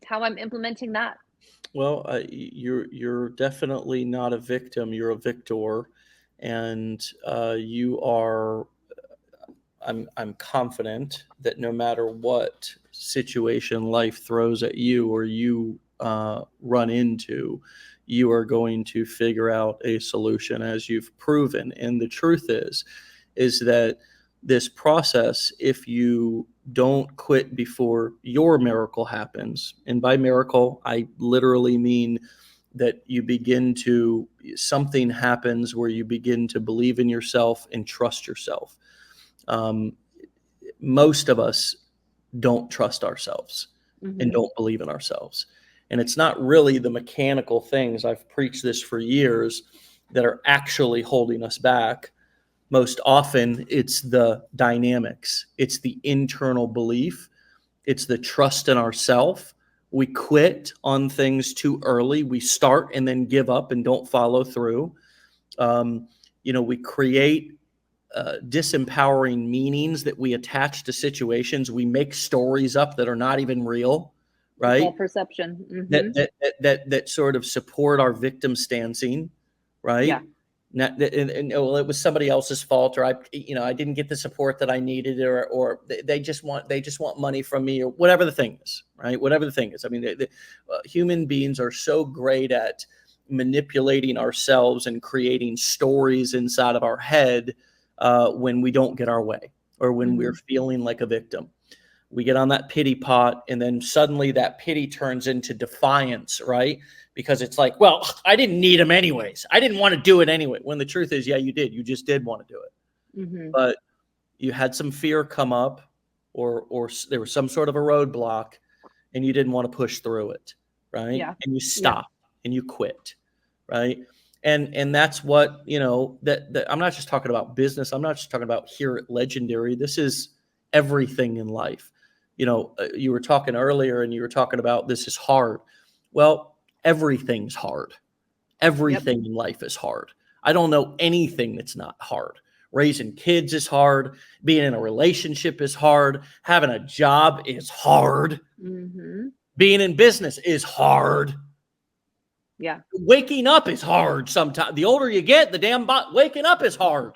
how I'm implementing that. Well, you're definitely not a victim. You're a victor, and you are. I'm confident that no matter what situation life throws at you, or you run into, you are going to figure out a solution, as you've proven. And the truth is that this process, if you don't quit before your miracle happens, and by miracle, I literally mean that something happens where you begin to believe in yourself and trust yourself. Most of us don't trust ourselves and don't believe in ourselves. And it's not really the mechanical things, I've preached this for years, that are actually holding us back. Most often it's the dynamics. It's the internal belief. It's the trust in ourselves. We quit on things too early. We start and then give up and don't follow through. We create disempowering meanings that we attach to situations. We make stories up that are not even real, right? It's all perception. That sort of support our victim stancing, right? Yeah. Well, it was somebody else's fault, or I didn't get the support that I needed, or they just want money from me, or whatever the thing is, right? Whatever the thing is. I mean, human beings are so great at manipulating ourselves and creating stories inside of our head when we don't get our way, or when we're feeling like a victim. We get on that pity pot, and then suddenly that pity turns into defiance, right? Because it's like, well, I didn't need him anyways. I didn't want to do it anyway. When the truth is, yeah, you did. You just did want to do it. But you had some fear come up, or there was some sort of a roadblock, and you didn't want to push through it, right? Yeah. And you stopped and you quit, right? And that's what, that I'm not just talking about business. I'm not just talking about here at Legendary. This is everything in life. you were talking earlier and you were talking about this is hard. Well, everything's hard. Everything in life is hard. I don't know anything that's not hard. Raising kids is hard. Being in a relationship is hard. Having a job is hard. Mm-hmm. Being in business is hard. Yeah. Waking up is hard sometimes. The older you get, waking up is hard.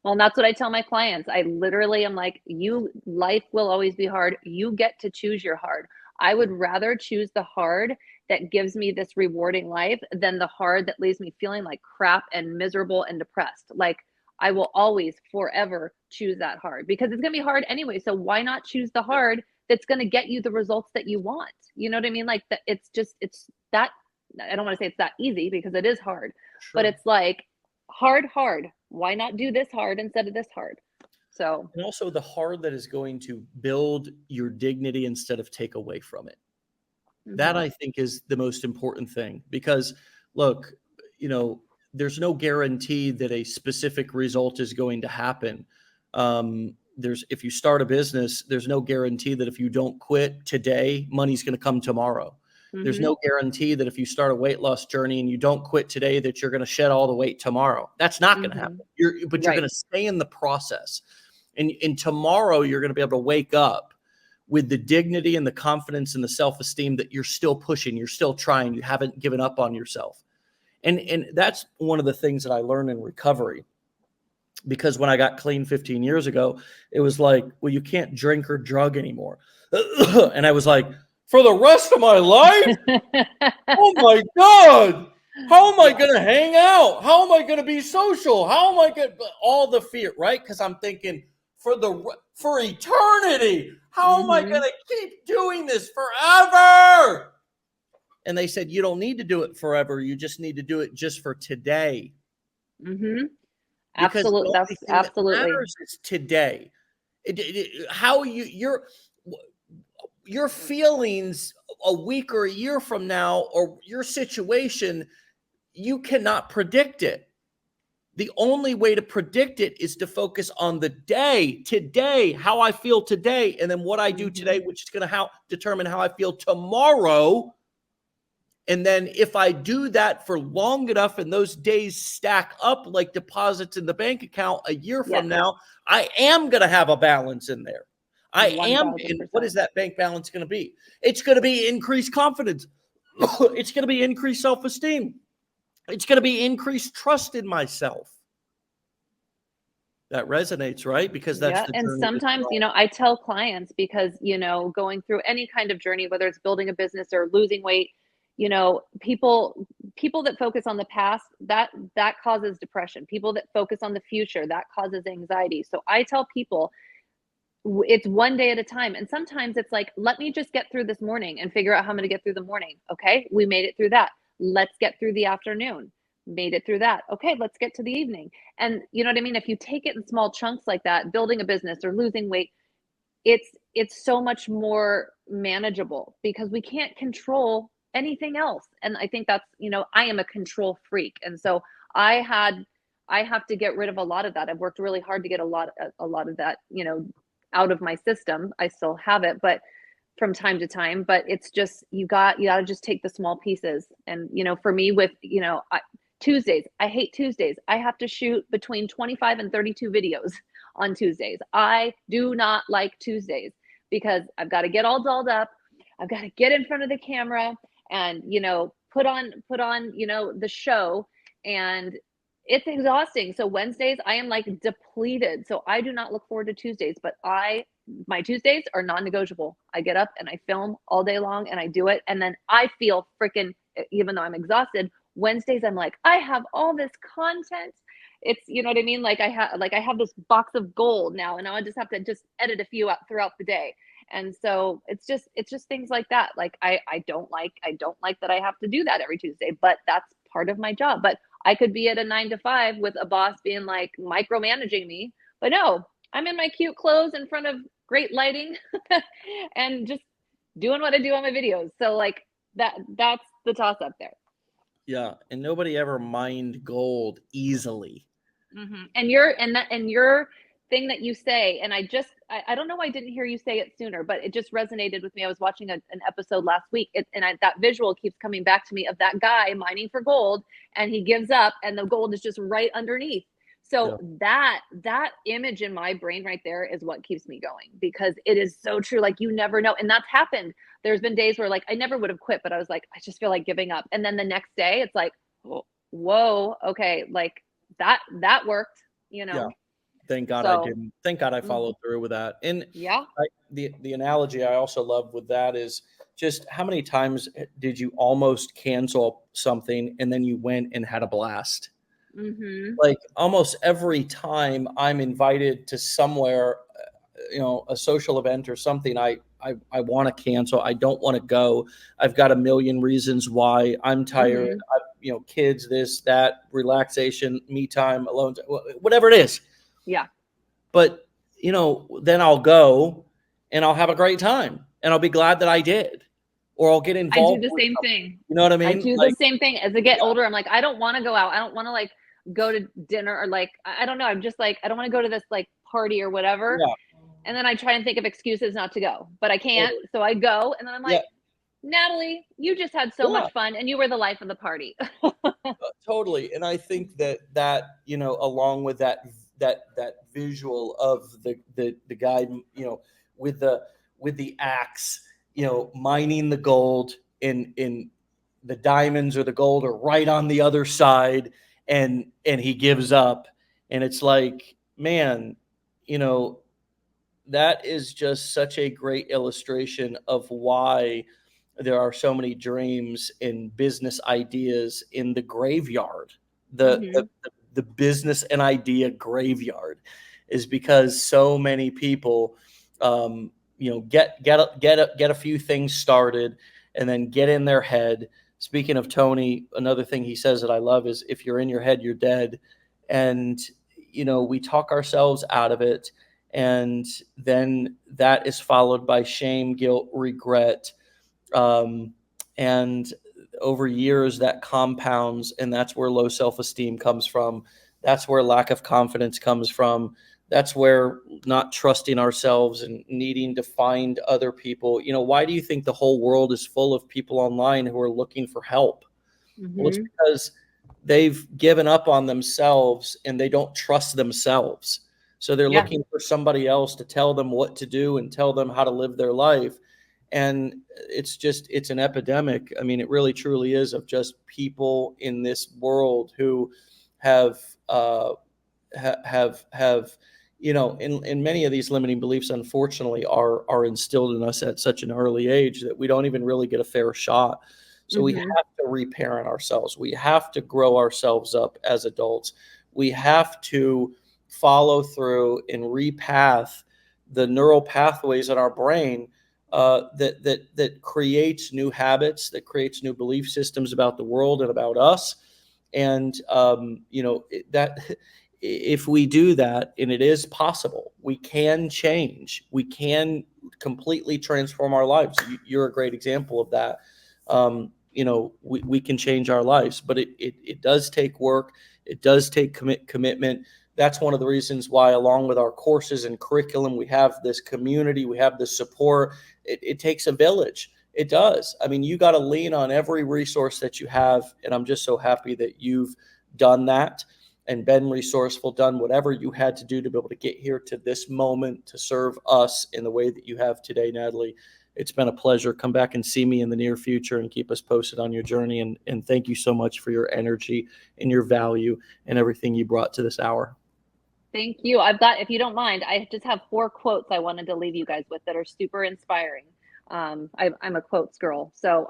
Well, and that's what I tell my clients. I literally am like, life will always be hard. You get to choose your hard. I would rather choose the hard that gives me this rewarding life than the hard that leaves me feeling like crap and miserable and depressed. Like, I will always forever choose that hard because it's going to be hard anyway. So why not choose the hard that's going to get you the results that you want? You know what I mean? Like it's that, I don't want to say it's that easy because it is hard, but it's like hard. Why not do this hard instead of this hard? So, and also the hard that is going to build your dignity instead of take away from it. That I think is the most important thing because look, there's no guarantee that a specific result is going to happen. If you start a business, there's no guarantee that if you don't quit today, money's going to come tomorrow. There's no guarantee that if you start a weight loss journey and you don't quit today, that you're going to shed all the weight tomorrow. That's not going to happen. You're going to stay in the process. And tomorrow you're going to be able to wake up with the dignity and the confidence and the self-esteem that you're still pushing, you're still trying, you haven't given up on yourself. And that's one of the things that I learned in recovery. Because when I got clean 15 years ago, it was like, well, you can't drink or drug anymore. And I was like, for the rest of my life? Oh my God. How am I going to hang out? How am I going to be social? How am I going to, all the fear, right? Because I'm thinking for eternity, how am I going to keep doing this forever? And they said, you don't need to do it forever. You just need to do it just for today. Absolutely. That's absolutely. That matters is today. How your feelings a week or a year from now, or your situation, you cannot predict it. The only way to predict it is to focus on the day, today, how I feel today, and then what I do today, which is going to determine how I feel tomorrow. And then if I do that for long enough and those days stack up like deposits in the bank account a year from now, I am going to have a balance in there. I am. And what is that bank balance going to be? It's going to be increased confidence. It's going to be increased self-esteem. It's going to be increased trust in myself. That resonates, right? Because that's the journey. And sometimes, I tell clients because, going through any kind of journey, whether it's building a business or losing weight, people that focus on the past, that causes depression. People that focus on the future, that causes anxiety. So I tell people it's one day at a time. And sometimes it's like, let me just get through this morning and figure out how I'm going to get through the morning. Okay. We made it through that. Let's get through the afternoon. Made it through that. Okay. Let's get to the evening. And you know what I mean? If you take it in small chunks like that, building a business or losing weight, it's so much more manageable because we can't control anything else. And I think that's, I am a control freak. And so I have to get rid of a lot of that. I've worked really hard to get a lot of that, out of my system. I still have it, but from time to time, but it's just, you got to just take the small pieces. And, for me with, Tuesdays, I hate Tuesdays. I have to shoot between 25 and 32 videos on Tuesdays. I do not like Tuesdays because I've got to get all dolled up. I've got to get in front of the camera and, put on, the show, and it's exhausting. So Wednesdays, I am like depleted. So I do not look forward to Tuesdays, but my Tuesdays are non-negotiable. I get up and I film all day long and I do it. And then I feel freaking, even though I'm exhausted, Wednesdays, I'm like, I have all this content. It's, you know what I mean? Like I have this box of gold now, and now I just have to just edit a few out throughout the day. And so it's just things like that. Like I don't like that I have to do that every Tuesday, but that's part of my job. But I could be at a 9 to 5 with a boss being like micromanaging me, but no, I'm in my cute clothes in front of great lighting and just doing what I do on my videos. So like that's the toss up there. Yeah. And nobody ever mined gold easily. And you're thing that you say, and I don't know why I didn't hear you say it sooner, but it just resonated with me. I was watching an episode last week, that visual keeps coming back to me of that guy mining for gold, and he gives up, and the gold is just right underneath. So that image in my brain right there is what keeps me going, because it is so true. Like, you never know. And that's happened. There's been days where, like, I never would have quit, but I was like, I just feel like giving up. And then the next day it's like, whoa, okay, like that worked, Yeah. Thank God I didn't. Thank God I followed through with that. And the analogy I also love with that is just how many times did you almost cancel something and then you went and had a blast? Like, almost every time I'm invited to somewhere, a social event or something, I want to cancel. I don't want to go. I've got a million reasons why. I'm tired. Kids, this, that, relaxation, me time, alone, whatever it is. Yeah. But, then I'll go and I'll have a great time and I'll be glad that I did, or I'll get involved. I do the same thing. You know what I mean? I do the same thing. As I get older, I'm like, I don't want to go out. I don't want to, like, go to dinner, or, like, I don't know. I'm just like, I don't want to go to this, like, party or whatever. Yeah. And then I try and think of excuses not to go, but I can't. So I go, and then I'm like, Natalie, you just had so much fun, and you were the life of the party. Totally. And I think that along with that visual of the guy, with the axe, mining the gold, in the diamonds or the gold are right on the other side, and he gives up, and it's like, man, that is just such a great illustration of why there are so many dreams and business ideas in the graveyard. The business and idea graveyard is because so many people, get a few things started and then get in their head. Speaking of Tony, another thing he says that I love is, if you're in your head, you're dead. And, we talk ourselves out of it. And then that is followed by shame, guilt, regret. And over years that compounds, and that's where low self-esteem comes from. That's where lack of confidence comes from. That's where not trusting ourselves and needing to find other people. Why do you think the whole world is full of people online who are looking for help? Well, it's because they've given up on themselves and they don't trust themselves. So they're looking for somebody else to tell them what to do and tell them how to live their life. And it's an epidemic. I mean, it really truly is, of just people in this world who have in many of these limiting beliefs, unfortunately, are instilled in us at such an early age that we don't even really get a fair shot. So we have to reparent ourselves. We have to grow ourselves up as adults. We have to follow through and repath the neural pathways in our brain that creates new habits, that creates new belief systems about the world and about us. And that if we do that, and it is possible, we can change. We can completely transform our lives. You're a great example of that. We can change our lives, but it does take work. It does take commitment. That's one of the reasons why, along with our courses and curriculum, we have this community, we have this support. It takes a village. It does. I mean, you got to lean on every resource that you have. And I'm just so happy that you've done that and been resourceful, done whatever you had to do to be able to get here to this moment, to serve us in the way that you have today, Natalie. It's been a pleasure. Come back and see me in the near future and keep us posted on your journey. And thank you so much for your energy and your value and everything you brought to this hour. Thank you. I've got, if you don't mind, I just have 4 quotes I wanted to leave you guys with that are super inspiring. I'm a quotes girl. So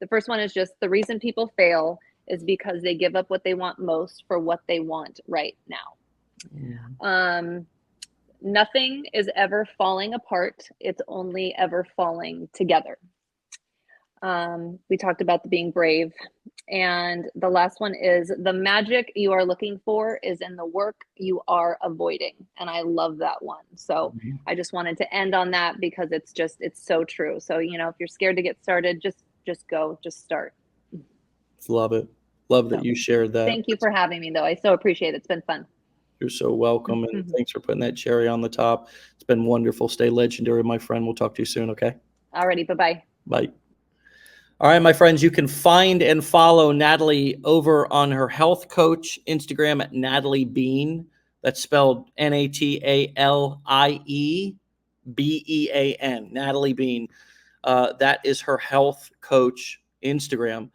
the first one is just, the reason people fail is because they give up what they want most for what they want right now. Nothing is ever falling apart. It's only ever falling together. We talked about the being brave. And the last one is, the magic you are looking for is in the work you are avoiding. And I love that one. So I just wanted to end on that because it's so true. So, if you're scared to get started, just go, just start. Love it. Love that you shared that. Thank you for having me, though. I so appreciate it. It's been fun. You're so welcome. And thanks for putting that cherry on the top. It's been wonderful. Stay legendary, my friend. We'll talk to you soon. Okay. Alrighty. Bye-bye. Bye. All right, my friends, you can find and follow Natalie over on her health coach Instagram at Natalie Bean. That's spelled NatalieBean. Natalie Bean. That is her health coach Instagram.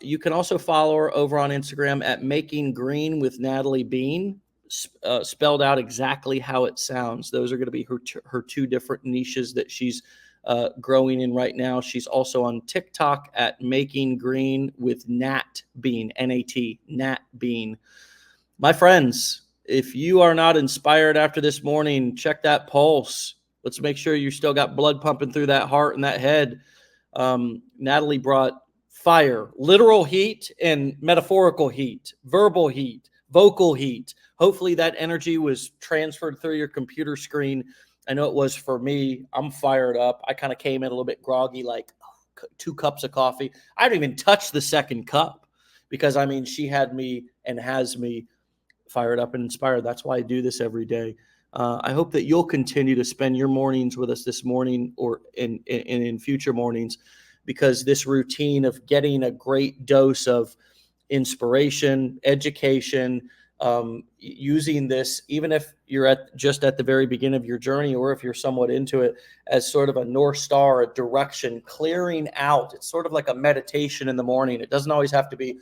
You can also follow her over on Instagram at Making Green with Natalie Bean, spelled out exactly how it sounds. Those are going to be her two different niches that she's growing in right now. She's also on TikTok at Making Green with Nat Bean, N-A-T, Nat Bean. My friends, if you are not inspired after this morning, check that pulse. Let's make sure you still got blood pumping through that heart and that head. Natalie brought fire, literal heat and metaphorical heat, verbal heat, vocal heat. Hopefully that energy was transferred through your computer screen. I know it was for me. I'm fired up. I kind of came in a little bit groggy, like 2 cups of coffee. I didn't even touch the second cup because, I mean, she had me and has me fired up and inspired. That's why I do this every day. I hope that you'll continue to spend your mornings with us this morning or in future mornings, because this routine of getting a great dose of inspiration, education, using this, even if you're just at the very beginning of your journey, or if you're somewhat into it, as sort of a North Star, a direction, clearing out. It's sort of like a meditation in the morning. It doesn't always have to be,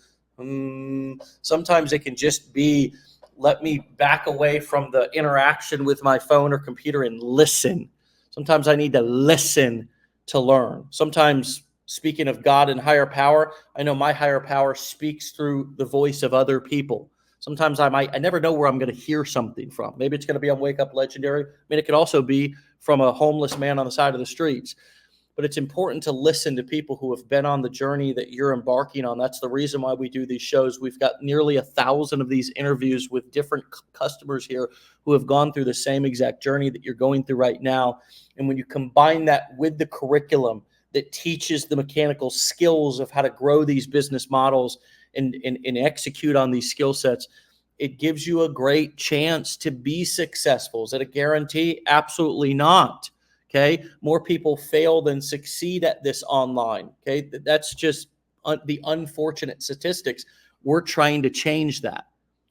sometimes it can just be, let me back away from the interaction with my phone or computer and listen. Sometimes I need to listen to learn. Sometimes, speaking of God and higher power, I know my higher power speaks through the voice of other people. Sometimes I never know where I'm going to hear something from. Maybe it's going to be on Wake Up Legendary. I mean, it could also be from a homeless man on the side of the streets. But it's important to listen to people who have been on the journey that you're embarking on. That's the reason why we do these shows. We've got nearly 1,000 of these interviews with different customers here who have gone through the same exact journey that you're going through right now. And when you combine that with the curriculum that teaches the mechanical skills of how to grow these business models and execute on these skill sets, it gives you a great chance to be successful. Is it a guarantee? Absolutely not. Okay. More people fail than succeed at this online. Okay. That's just the unfortunate statistics. We're trying to change that.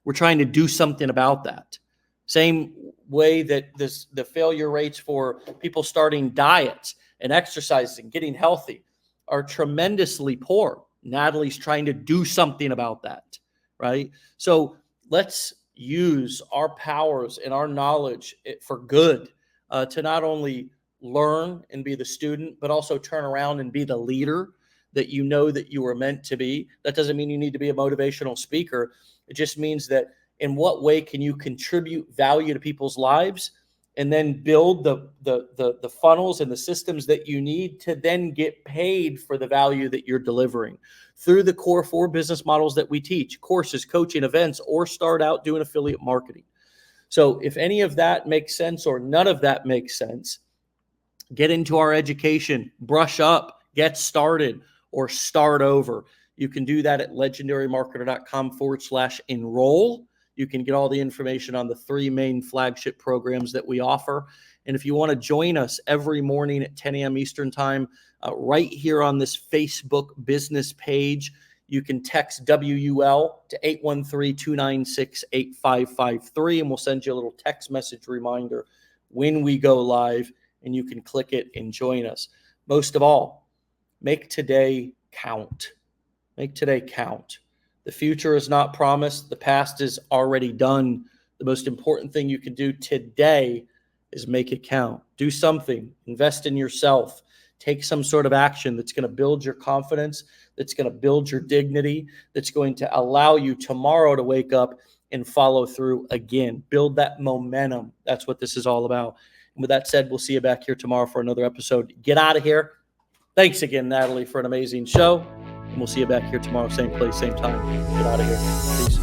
We're trying to do something about that. Same way that the failure rates for people starting diets and exercising, getting healthy, are tremendously poor. Natalie's trying to do something about that, right? So let's use our powers and our knowledge for good, to not only learn and be the student, but also turn around and be the leader that you know that you were meant to be. That doesn't mean you need to be a motivational speaker. It just means that in what way can you contribute value to people's lives, and then build the funnels and the systems that you need to then get paid for the value that you're delivering through the core 4 business models that we teach: courses, coaching, events, or start out doing affiliate marketing. So if any of that makes sense or none of that makes sense, get into our education, brush up, get started, or start over. You can do that at legendarymarketer.com/enroll. You can get all the information on the 3 main flagship programs that we offer. And if you want to join us every morning at 10 a.m. Eastern time, right here on this Facebook business page, you can text WUL to 813-296-8553, and we'll send you a little text message reminder when we go live, and you can click it and join us. Most of all, make today count. Make today count. The future is not promised. The past is already done. The most important thing you can do today is make it count. Do something. Invest in yourself. Take some sort of action that's going to build your confidence, that's going to build your dignity, that's going to allow you tomorrow to wake up and follow through again. Build that momentum. That's what this is all about. And with that said, we'll see you back here tomorrow for another episode. Get out of here. Thanks again, Natalie, for an amazing show. And we'll see you back here tomorrow, same place, same time. Get out of here. Peace.